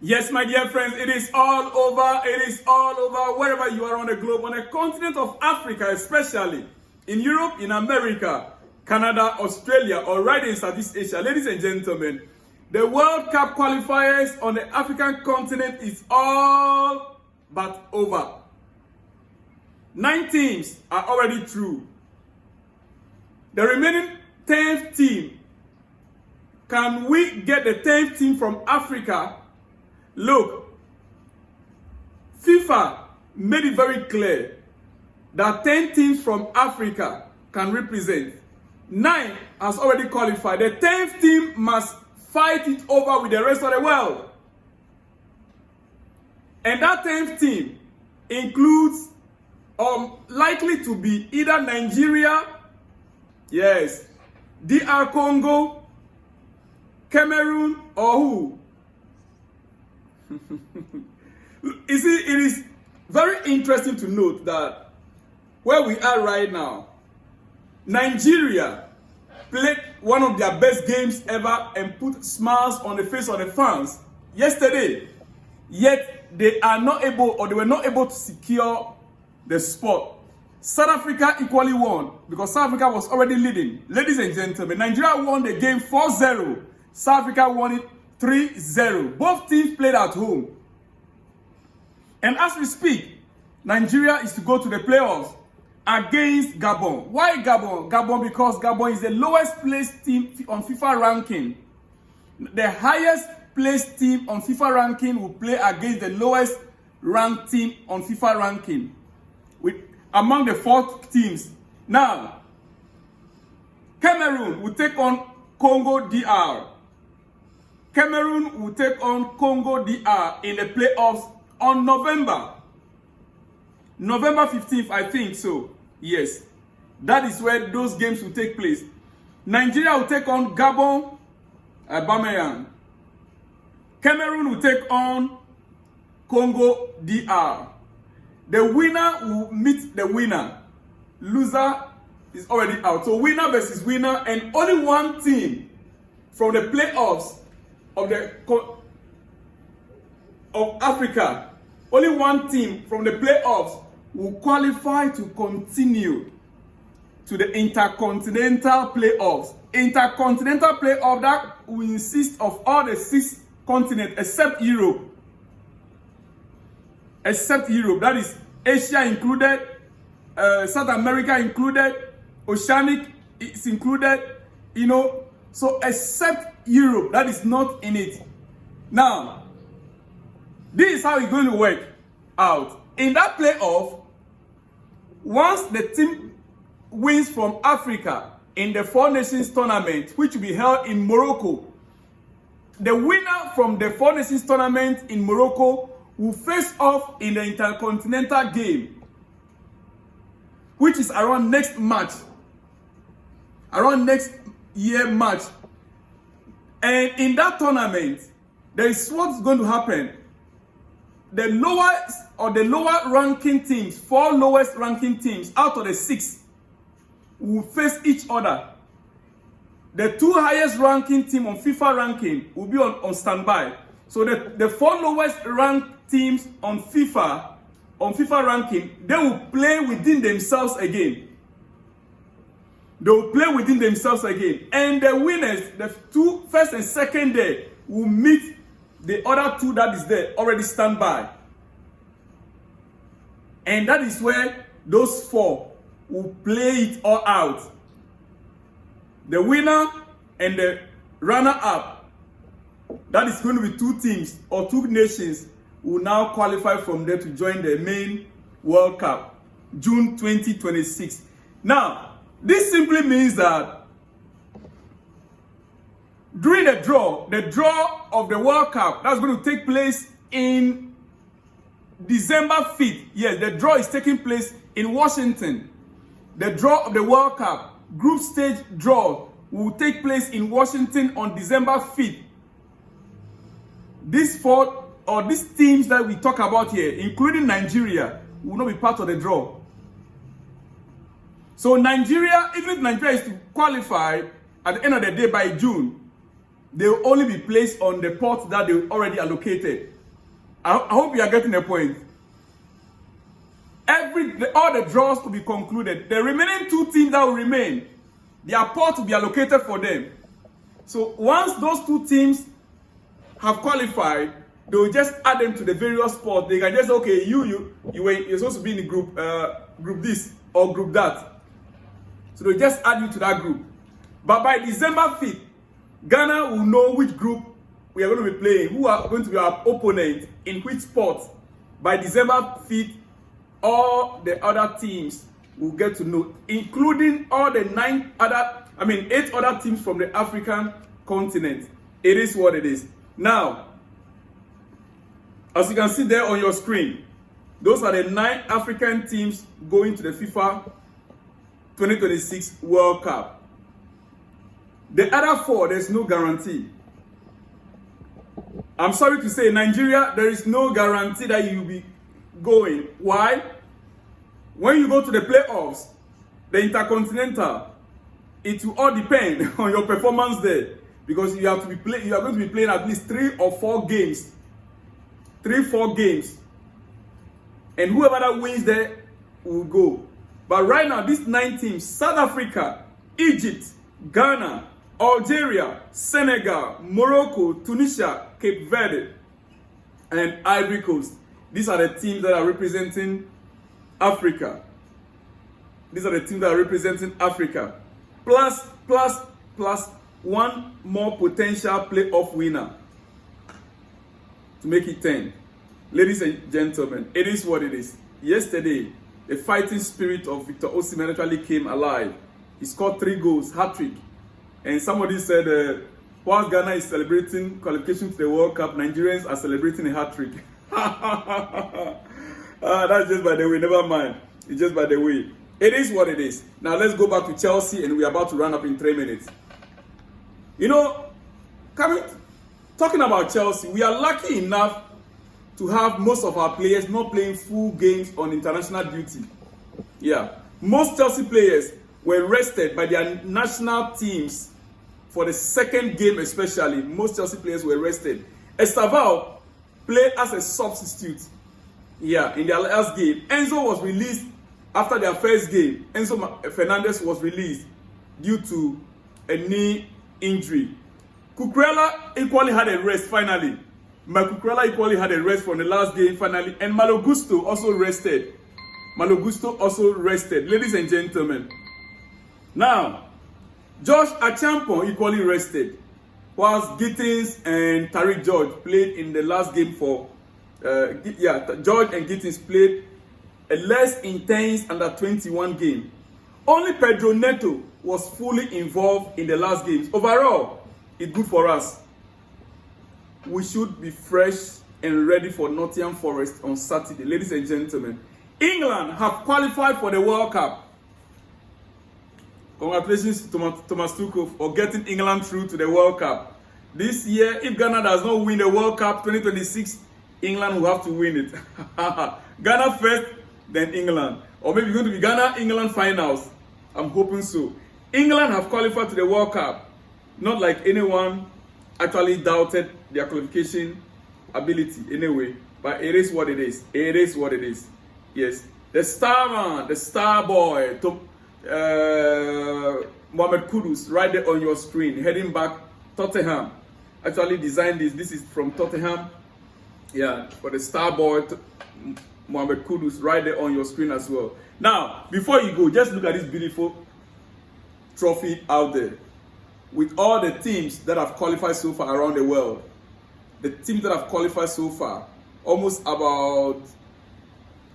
Yes, my dear friends, it is all over. It is all over wherever you are on the globe, on the continent of Africa, especially in Europe, in America, Canada, Australia, or right in Southeast Asia. Ladies and gentlemen, the World Cup qualifiers on the African continent is all but over. 9 teams are already through. The remaining 10th team, can we get the 10th team from Africa? Look, FIFA made it very clear that 10 teams from Africa can represent. 9 has already qualified. The 10th team must fight it over with the rest of the world. And that 10th team includes likely to be either Nigeria, yes, DR Congo, Cameroon, or who? You see, it is very interesting to note that where we are right now, Nigeria played one of their best games ever and put smiles on the face of the fans yesterday. Yet they are not able, or they were not able to secure the spot. South Africa equally won because South Africa was already leading. Ladies and gentlemen, Nigeria won the game 4-0. South Africa won it 3-0. Both teams played at home. And as we speak, Nigeria is to go to the playoffs against Gabon. Why Gabon? Gabon because Gabon is the lowest placed team on FIFA ranking. The highest placed team on FIFA ranking will play against the lowest ranked team on FIFA ranking, with among the 4 teams. Now, Cameroon will take on Congo DR. Cameroon will take on Congo DR in the playoffs on November 15th, I think so. Yes, that is where those games will take place. Nigeria will take on Gabon, Aubameyang. Cameroon will take on Congo DR. The winner will meet the winner. Loser is already out. So winner versus winner, and only one team from the playoffs of Africa, only one team from the playoffs will qualify to continue to the intercontinental playoffs. Intercontinental playoff that will insist of all the 6 continents except Europe. Except Europe, that is Asia included, South America included, Oceanic is included, so except Europe, that is not in it. Now, this is how it's going to work out. In that playoff, once the team wins from Africa in the 4 Nations tournament, which will be held in Morocco, the winner from the 4 Nations tournament in Morocco will face off in the intercontinental game, which is around next March, around next year March. And in that tournament, there is what's going to happen. The lowest or the lower ranking teams, 4 lowest ranking teams out of the 6 will face each other. The 2 highest ranking team on FIFA ranking will be on standby. So the 4 lowest ranked teams on FIFA ranking, they will play within themselves again. They will play within themselves again. And the winners, the 2 first and second day, will meet the other 2 that is there, already standby. And that is where those 4 will play it all out. The winner and the runner-up, that is going to be 2 teams or 2 nations, will now qualify from there to join the main World Cup, June 2026. Now, this simply means that during the draw of the World Cup, that's going to take place in December 5th. Yes, the draw is taking place in Washington. The draw of the World Cup, group stage draw, will take place in Washington on December 5th. These 4 or these teams that we talk about here, including Nigeria, will not be part of the draw. So Nigeria, even if Nigeria is to qualify at the end of the day by June, they will only be placed on the pot that they already allocated. I hope you are getting the point. All the draws will be concluded. The remaining 2 teams that will remain, their pot will be allocated for them. So once those 2 teams have qualified, they will just add them to the various spots. They can just say, okay, you're supposed to be in the group this or group that. So they just add you to that group. But by December 5th, Ghana will know which group we are going to be playing, who are going to be our opponent, in which spot. By December 5th, all the other teams will get to know, including all the 8 other teams from the African continent. It is what it is. Now, as you can see there on your screen, those are the 9 African teams going to the FIFA 2026 World Cup. The other 4, there's no guarantee. I'm sorry to say, Nigeria, there is no guarantee that you'll be going. Why? When you go to the playoffs, the Intercontinental, it will all depend on your performance there, because you are going to be playing at least 3 or 4 games. 3-4 games. And whoever that wins there will go. But right now, these 9 teams, South Africa, Egypt, Ghana, Algeria, Senegal, Morocco, Tunisia, Cape Verde, and Ivory Coast. These are the teams that are representing Africa. These are the teams that are representing Africa. Plus 1 more potential playoff winner to make it 10. Ladies and gentlemen, it is what it is. Yesterday, the fighting spirit of Victor Osimhen actually came alive. He scored 3 goals, hat-trick. And somebody said, while Ghana is celebrating qualification to the World Cup, Nigerians are celebrating a hat-trick. That's just by the way, never mind. It's just by the way. It is what it is. Now let's go back to Chelsea, and we're about to run up in 3 minutes. You know, talking about Chelsea, we are lucky enough to have most of our players not playing full games on international duty. Yeah. Most Chelsea players were rested by their national teams for the 2nd game especially. Most Chelsea players were rested. Estaval played as a substitute. Yeah, in their last game. Enzo was released after their first game. Enzo Fernandez was released due to a knee injury. Cucurella equally had a rest finally. Cucurella equally had a rest from the last game finally. And Malo Gusto also rested. Ladies and gentlemen. Now, Josh Achampong equally rested, whilst Gittins and Tariq George played in the last game for George and Gittins played a less intense under 21 game. Only Pedro Neto was fully involved in the last games. Overall, it's good for us. We should be fresh and ready for Nottingham Forest on Saturday. Ladies and gentlemen, England have qualified for the World Cup. Congratulations to Thomas Tuchel for getting England through to the World Cup. This year, if Ghana does not win the World Cup 2026, England will have to win it. Ghana first, then England. Or maybe it's going to be Ghana-England finals. I'm hoping so. England have qualified to the World Cup. Not like anyone actually doubted their qualification ability anyway. But it is what it is. It is what it is. Yes. The star man, the star boy, Mohamed Kudus, right there on your screen, heading back Tottenham. Actually designed this. This is from Tottenham. Yeah, for the star boy, Mohamed Kudus, right there on your screen as well. Now, before you go, just look at this beautiful trophy out there with all the teams that have qualified so far around the world. The teams that have qualified so far, almost about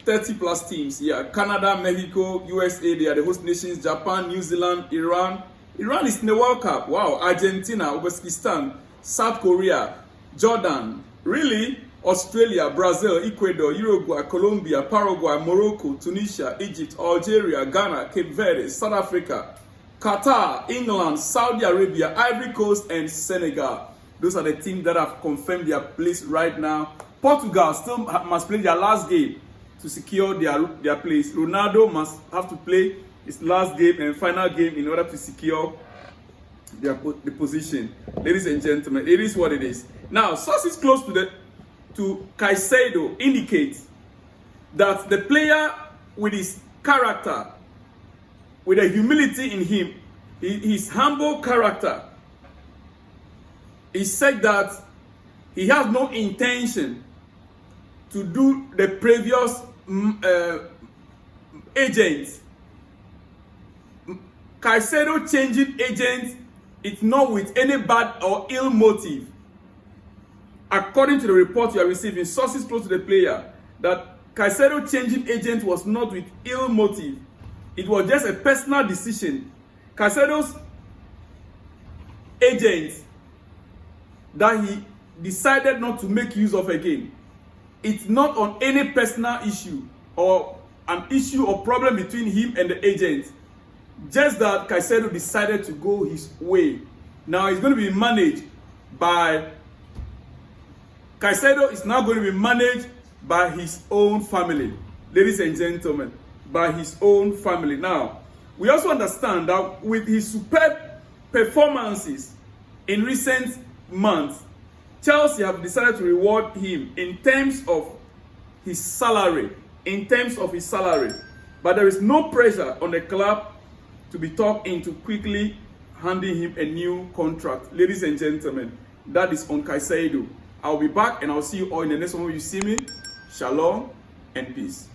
30 plus teams. Yeah, Canada, Mexico, USA, they are the host nations. Japan, New Zealand, Iran. Iran is in the World Cup. Wow. Argentina, Uzbekistan, South Korea, Jordan. Really? Australia, Brazil, Ecuador, Uruguay, Colombia, Paraguay, Morocco, Tunisia, Egypt, Algeria, Ghana, Cape Verde, South Africa, Qatar, England, Saudi Arabia, Ivory Coast, and Senegal. Those are the teams that have confirmed their place right now. Portugal still must play their last game to secure their place. Ronaldo must have to play his last game and final game in order to secure the position. Ladies and gentlemen, it is what it is. Now, sources close to Caicedo indicate that the player with his character, with a humility in him, his humble character, he said that he has no intention to do the previous agents. Caicedo changing agents, it's not with any bad or ill motive. According to the report you are receiving, sources close to the player, that Caicedo changing agent was not with ill motive. It was just a personal decision. Caicedo's agent that he decided not to make use of again. It's not on any personal issue or an issue or problem between him and the agent. Just that Caicedo decided to go his way. Now he's going to be managed by Caicedo is now going to be managed by his own family. Ladies and gentlemen, by his own family. Now, we also understand that with his superb performances in recent months, Chelsea have decided to reward him in terms of his salary. But there is no pressure on the club to be talked into quickly handing him a new contract. Ladies and gentlemen, that is on Caicedo. I'll be back and I'll see you all in the next one where you see me. Shalom and peace.